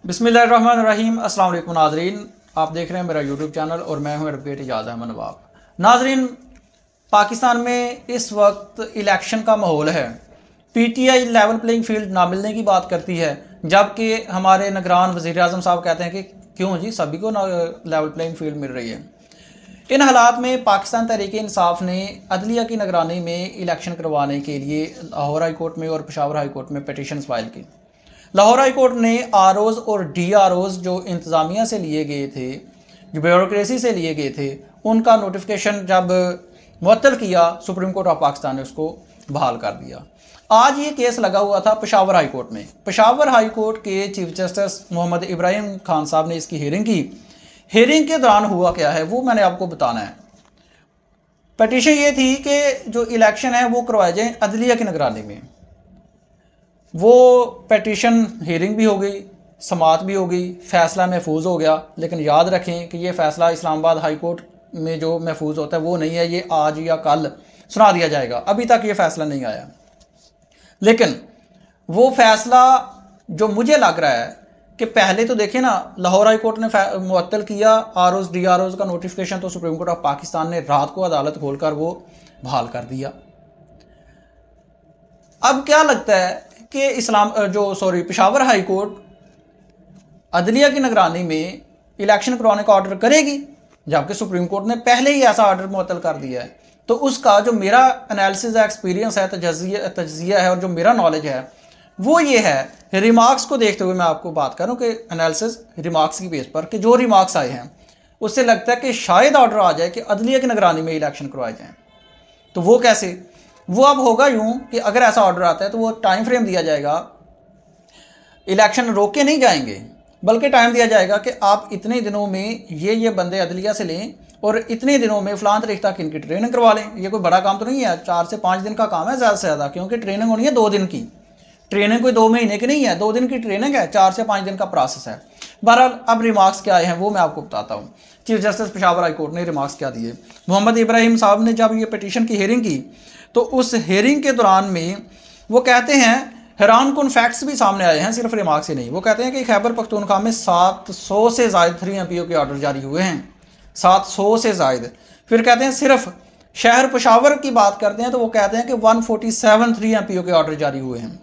बिस्मिल्लाहिर्रहमानिर्रहीम। अस्सलाम वालेकुम नाजरीन, आप देख रहे हैं मेरा यूट्यूब चैनल और मैं हूं एडवोकेट इजाज़ अहमद नवाब। नाजरीन, पाकिस्तान में इस वक्त इलेक्शन का माहौल है। पीटीआई लेवल प्लेइंग फील्ड ना मिलने की बात करती है, जबकि हमारे निगरान वज़ीर आज़म साहब कहते हैं कि क्यों जी, सभी को लेवल प्लेइंग फील्ड मिल रही है। इन हालात में पाकिस्तान तहरीक इंसाफ ने अदलिया की निगरानी में इलेक्शन करवाने के लिए लाहौर हाई कोर्ट में और पेशावर हाई कोर्ट में पटिशन फाइल की। लाहौर हाई कोर्ट ने आरओज़ और डीआरओज़ जो इंतज़ामिया से लिए गए थे, जो ब्यूरोक्रेसी से लिए गए थे, उनका नोटिफिकेशन जब मुअत्तल किया, सुप्रीम कोर्ट ऑफ पाकिस्तान ने उसको बहाल कर दिया। आज ये केस लगा हुआ था पेशावर हाई कोर्ट में। पेशावर हाई कोर्ट के चीफ जस्टिस मोहम्मद इब्राहिम खान साहब ने इसकी हियरिंग की। हियरिंग के दौरान हुआ क्या है वो मैंने आपको बताना है। पटिशन ये थी कि जो इलेक्शन है वो करवाए जाए अदलिया की निगरानी में। वो पटिशन हियरिंग भी हो गई, समात भी हो गई, फ़ैसला महफूज हो गया। लेकिन याद रखें कि ये फ़ैसला इस्लामाबाद हाई कोर्ट में जो महफूज होता है वो नहीं है, ये आज या कल सुना दिया जाएगा। अभी तक ये फ़ैसला नहीं आया। लेकिन वो फ़ैसला जो मुझे लग रहा है कि पहले तो देखें ना, लाहौर हाई कोर्ट ने मुअत्तल किया आरओज़ डीआरओज़ का नोटिफिकेशन, तो सुप्रीम कोर्ट ऑफ पाकिस्तान ने रात को अदालत खोलकर वो बहाल कर दिया। अब क्या लगता है कि पेशावर हाई कोर्ट अदलिया की निगरानी में इलेक्शन करवाने का ऑर्डर करेगी, जबकि सुप्रीम कोर्ट ने पहले ही ऐसा ऑर्डर मुअत्तल कर दिया है। तो उसका जो मेरा एनालिसिस है, एक्सपीरियंस है, तजज़िया है और जो मेरा नॉलेज है वो ये है, रिमार्क्स को देखते हुए मैं आपको बात करूं कि एनालिसिस रिमार्क्स की बेस पर कि जो रिमार्क्स आए हैं उससे लगता है कि शायद ऑर्डर आ जाए कि अदलिया की निगरानी में इलेक्शन करवाए जाएँ। तो वो कैसे? वो अब होगा यूं कि अगर ऐसा ऑर्डर आता है तो वो टाइम फ्रेम दिया जाएगा, इलेक्शन रोक के नहीं जाएंगे, बल्कि टाइम दिया जाएगा कि आप इतने दिनों में ये बंदे अदलिया से लें और इतने दिनों में फ़लान तारीख तक इनकी ट्रेनिंग करवा लें। ये कोई बड़ा काम तो नहीं है, 4 से 5 दिन का काम है ज़्यादा से ज़्यादा, क्योंकि ट्रेनिंग होनी है 2 दिन की। ट्रेनिंग कोई 2 महीने की नहीं है, 2 दिन की ट्रेनिंग है, 4 से 5 दिन का प्रोसेस है। बहरहाल अब रिमार्क्स क्या आए हैं वो मैं आपको बताता हूँ। Chief justice Peshawar high court ने रिमार्क्स क्या दिए। मोहम्मद इब्राहिम साहब ने जब ये पटिशन की हियरिंग की तो उस हियरिंग के दौरान में वो कहते हैं, हैरान कुन फैक्ट्स भी सामने आए हैं, सिर्फ रिमार्क्स ही नहीं। वो कहते हैं कि खैबर पख्तूनख्वा में 700 से ज़ायद 3 MPO के ऑर्डर जारी हुए हैं, 700 से ज़ायद। फिर कहते हैं सिर्फ शहर पेशावर की बात करते हैं तो वो कहते हैं कि 147 3 MPO के ऑर्डर जारी हुए हैं।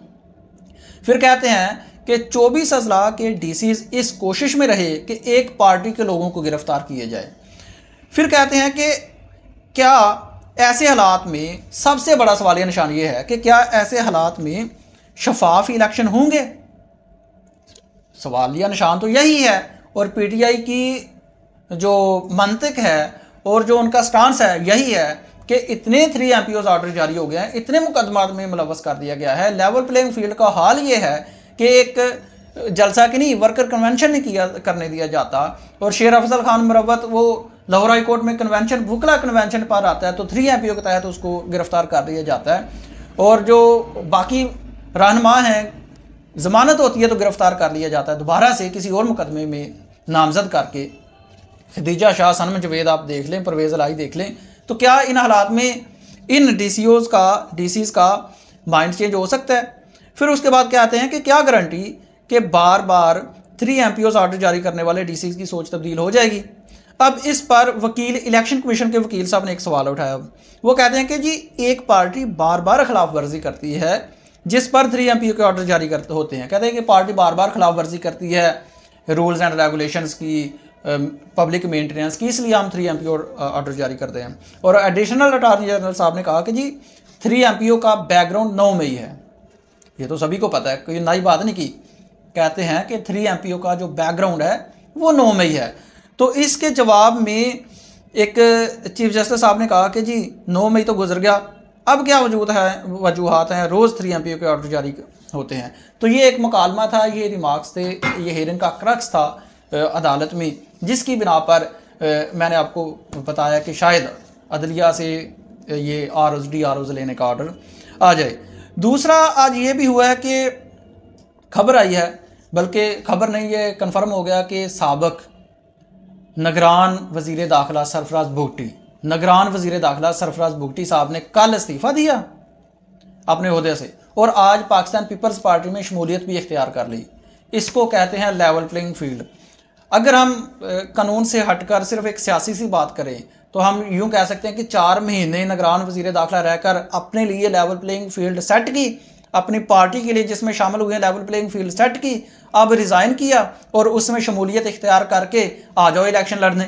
फिर कहते हैं कि 24 अजला के डीसीज इस कोशिश में रहे कि एक पार्टी के लोगों को गिरफ्तार किए जाए। फिर कहते हैं कि क्या ऐसे हालात में, सबसे बड़ा सवालिया निशान ये है कि क्या ऐसे हालात में शफाफ इलेक्शन होंगे? सवालिया निशान तो यही है। और पीटीआई की जो मंतिक है और जो उनका स्टांस है यही है कि इतने 3 MPOs ऑर्डर जारी हो गए हैं, इतने मुकदमात में मुलव्वस कर दिया गया है। लेवल प्लेइंग फील्ड का हाल ये है कि एक जलसा की नहीं, वर्कर कन्वेंशन नहीं करने दिया जाता। और शेर अफजल खान मुरव्वत वो लाहौर हाई कोर्ट में कन्वेंशन, वकला कन्वेंशन पर आता है तो 3 MPO के तहत उसको गिरफ्तार कर दिया जाता है। और जो बाकी रहनुमा हैं, ज़मानत होती है तो गिरफ्तार कर लिया जाता है दोबारा से किसी और मुकदमे में नामजद करके। खदीजा शाह, सनम जवेद आप देख लें, परवेज़ अलाई देख लें। तो क्या इन हालात में इन डीसीज़ का माइंड चेंज हो सकता है? फिर उसके बाद क्या आते हैं कि क्या गारंटी कि बार बार 3 MPOs ऑर्डर जारी करने वाले डीसीज़ की सोच तब्दील हो जाएगी? अब इस पर वकील, इलेक्शन कमीशन के वकील साहब ने एक सवाल उठाया। वो कहते हैं कि जी, एक पार्टी बार बार खिलाफ वर्जी करती है जिस पर 3 MPO के ऑर्डर जारी करते होते हैं। कहते हैं कि पार्टी बार बार खिलाफ वर्जी करती है रूल्स एंड रेगुलेशंस की, पब्लिक मेंटेनेंस की, इसलिए हम 3 MPO ऑर्डर जारी करते हैं। और एडिशनल अटॉर्नी जनरल साहब ने कहा कि जी 3 MPO का बैकग्राउंड 9 मई है। ये तो सभी को पता है, कोई नई बात नहीं की। कहते हैं कि 3 MPO का जो बैकग्राउंड है वो 9 मई है। तो इसके जवाब में एक चीफ जस्टिस साहब ने कहा कि जी 9 मई तो गुजर गया, अब क्या वजूहात हैं, रोज़ 3 MPO के ऑर्डर जारी होते हैं। तो ये एक मुकालमा था, ये रिमार्क्स थे, ये हियरिंग का क्रक्स था अदालत में, जिसकी बिना पर मैंने आपको बताया कि शायद अदलिया से ये आरओज़ डीआरओज़ लेने का ऑर्डर आ जाए। दूसरा, आज ये भी हुआ है कि खबर आई है, बल्कि खबर नहीं, ये कन्फर्म हो गया कि साबिक निगरान वज़ीर दाखिला सरफराज भुगटी साहब ने कल इस्तीफ़ा दिया अपने ओहदे से और आज पाकिस्तान पीपल्स पार्टी में शमूलियत भी इख्तियार कर ली। इसको कहते हैं लेवल प्लेइंग फील्ड। अगर हम कानून से हटकर सिर्फ एक सियासी सी बात करें तो हम यूं कह सकते हैं कि 4 महीने निगरान वजीर दाखिला रहकर अपने लिए लेवल प्लेइंग फील्ड सेट की, अपनी पार्टी के लिए जिसमें शामिल हुए लेवल प्लेइंग फील्ड सेट की, अब रिज़ाइन किया और उसमें शमूलियत इख्तियार करके आ जाओ इलेक्शन लड़ने।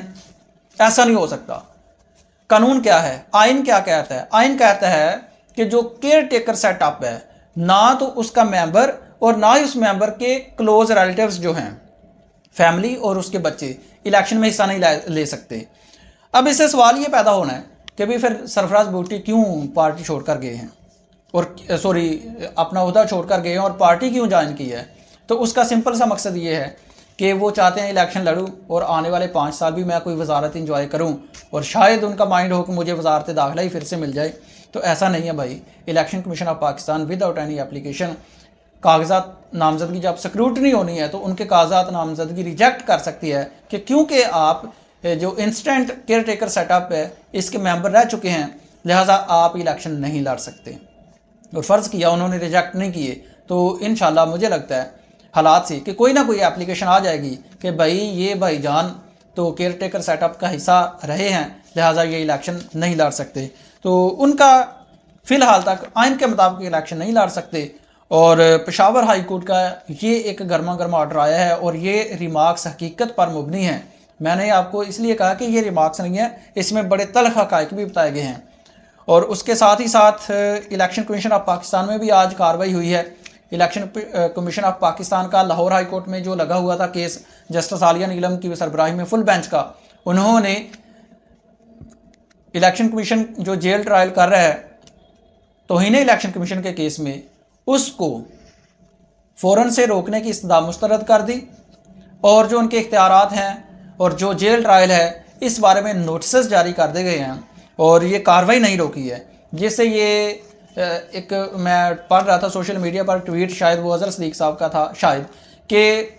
ऐसा नहीं हो सकता। कानून क्या है, आइन क्या कहता है? आइन कहता है कि जो केयर टेकर सेटअप है, ना तो उसका मेंबर और ना ही उस मेंबर के क्लोज रिलेटिव्स जो हैं, फैमिली और उसके बच्चे, इलेक्शन में हिस्सा नहीं ले सकते। अब इससे सवाल ये पैदा होना है कि भाई फिर सरफराज भुट्टी क्यों पार्टी छोड़कर गए हैं और अपना उहदा छोड़कर गए हैं और पार्टी क्यों ज्वाइन की है? तो उसका सिंपल सा मकसद ये है कि वो चाहते हैं इलेक्शन लड़ूं और आने वाले 5 साल भी मैं कोई वजारत इंजॉय करूं और शायद उनका माइंड हो कि मुझे वजारत दाखिला ही फिर से मिल जाए। तो ऐसा नहीं है भाई। Election commission of Pakistan without any application कागजात नामजदगी जब स्क्रूटनी होनी है तो उनके कागजात नामजदगी रिजेक्ट कर सकती है कि क्योंकि आप जो इंस्टेंट केयर टेकर सेटअप है इसके मेंबर रह चुके हैं, लिहाजा आप इलेक्शन नहीं लड़ सकते। और फ़र्ज़ किया उन्होंने रिजेक्ट नहीं किए तो इंशाल्लाह मुझे लगता है हालात से कि कोई ना कोई एप्लीकेशन आ जाएगी कि भाई ये भाईजान तो केयर टेकर सेटअप का हिस्सा रहे हैं, लिहाजा ये इलेक्शन नहीं लड़ सकते। तो उनका फ़िलहाल तक आइन के मुताबिक इलेक्शन नहीं लड़ सकते। और पेशावर हाई कोर्ट का ये एक गर्मा गर्मा ऑर्डर आया है और ये रिमार्क्स हकीकत पर मुबनी हैं। मैंने आपको इसलिए कहा कि ये रिमार्क्स नहीं है, इसमें बड़े तल्ख हक़ाइक़ भी बताए गए हैं। और उसके साथ ही साथ इलेक्शन कमीशन ऑफ पाकिस्तान में भी आज कार्रवाई हुई है। इलेक्शन कमीशन ऑफ पाकिस्तान का लाहौर हाई कोर्ट में जो लगा हुआ था केस जस्टिस आलिया नीलम की सरबराही में फुल बेंच का, उन्होंने इलेक्शन कमीशन जो जेल ट्रायल कर रहा है तौहीन इलेक्शन कमीशन के केस में, उसको फ़ौरन से रोकने की इस्तदा मुस्तरद कर दी और जो उनके इख्तियारात हैं और जो जेल ट्रायल है इस बारे में नोटिस जारी कर दिए गए हैं और ये कार्रवाई नहीं रोकी है। जिससे ये एक मैं पढ़ रहा था सोशल मीडिया पर ट्वीट, शायद वो अज़हर सदीक साहब का था शायद, कि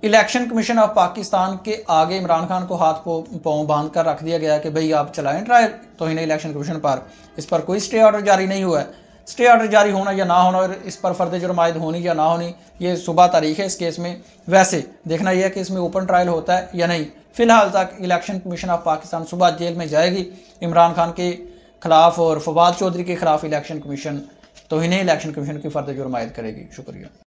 इलेक्शन कमीशन ऑफ पाकिस्तान के आगे इमरान खान को हाथ पाँव बांध कर रख दिया गया कि भाई आप चलाएं ट्रायल तौहीन इलेक्शन कमीशन पर। इस पर कोई स्टे ऑर्डर जारी नहीं हुआ है। स्टे ऑर्डर जारी होना या ना होना और इस पर फ़र्द जुर्म आयद होनी या ना होनी, ये सुबह तारीख है इस केस में। वैसे देखना यह है कि इसमें ओपन ट्रायल होता है या नहीं। फ़िलहाल तक इलेक्शन कमीशन ऑफ पाकिस्तान सुबह जेल में जाएगी इमरान खान के खिलाफ और फवाद चौधरी के खिलाफ इलेक्शन कमीशन तौहीन इलेक्शन कमीशन की फ़र्द जुर्म आयद करेगी। शुक्रिया।